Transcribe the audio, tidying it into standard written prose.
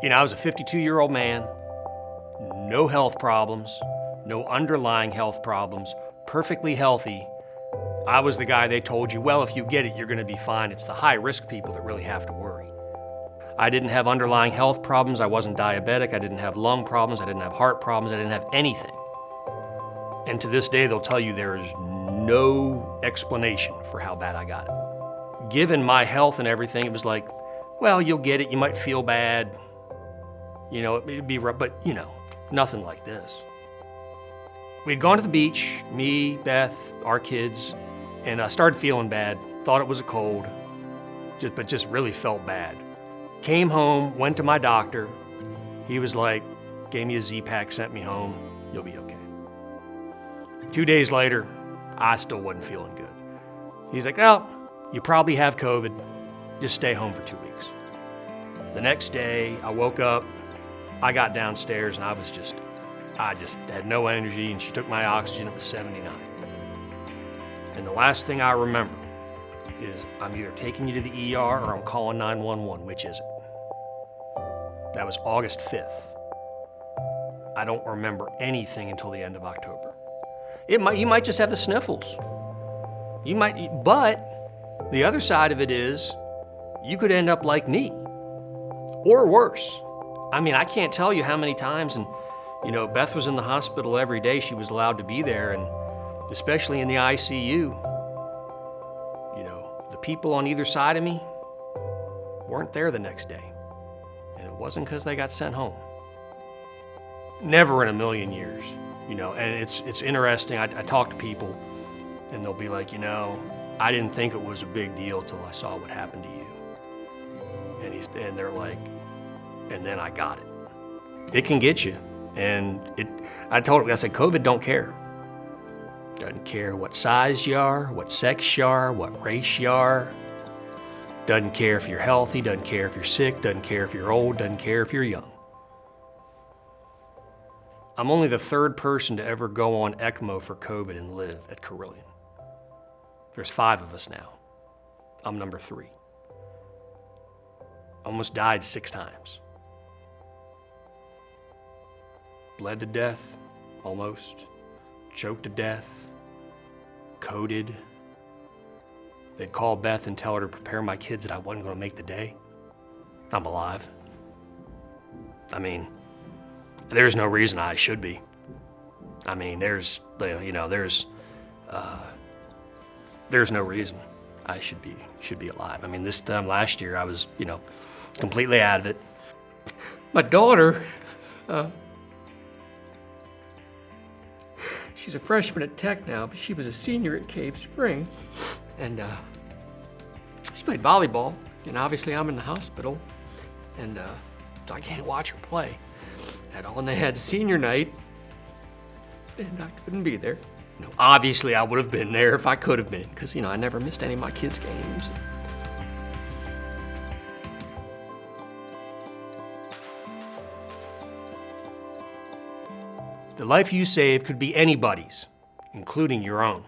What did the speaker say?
I was a 52-year-old man, no health problems, no underlying health problems, perfectly healthy. I was the guy they told you, well, if you get it, you're gonna be fine. It's the high-risk people that really have to worry. I didn't have underlying health problems. I wasn't diabetic. I didn't have lung problems. I didn't have heart problems. I didn't have anything. And to this day, they'll tell you there is no explanation for how bad I got it. Given my health and everything, it was like, well, you'll get it. You might feel bad. It'd be rough, but nothing like this. We'd gone to the beach, me, Beth, our kids, and I started feeling bad. Thought it was a cold, but just really felt bad. Came home, went to my doctor. He was like, gave me a Z-Pack, sent me home. You'll be okay. 2 days later, I still wasn't feeling good. He's like, oh, you probably have COVID. Just stay home for 2 weeks. The next day, I woke up, I got downstairs, and I just had no energy, and she took my oxygen, it was 79. And the last thing I remember is I'm either taking you to the ER or I'm calling 911, which is it? That was August 5th. I don't remember anything until the end of October. You might just have the sniffles. But the other side of it is you could end up like me or worse. I can't tell you how many times, and Beth was in the hospital every day. She was allowed to be there, and especially in the ICU, the people on either side of me weren't there the next day. And it wasn't because they got sent home. Never in a million years, and it's interesting. I talk to people, and they'll be like, I didn't think it was a big deal till I saw what happened to you. And they're like, and then I got it. It can get you. And I said, COVID don't care. Doesn't care what size you are, what sex you are, what race you are. Doesn't care if you're healthy, doesn't care if you're sick, doesn't care if you're old, doesn't care if you're young. I'm only the third person to ever go on ECMO for COVID and live at Carilion. There's 5 of us now. I'm number 3. Almost died 6 times. Bled to death, almost. Choked to death. Coded. They'd call Beth and tell her to prepare my kids that I wasn't going to make the day. I'm alive. There's no reason I should be. There's no reason I should be alive. This time last year I was, completely out of it. My daughter, she's a freshman at Tech now, but she was a senior at Cave Spring, and she played volleyball, and obviously I'm in the hospital, and so I can't watch her play at all. And they had senior night, and I couldn't be there. Obviously I would have been there if I could have been, because I never missed any of my kids' games. The life you save could be anybody's, including your own.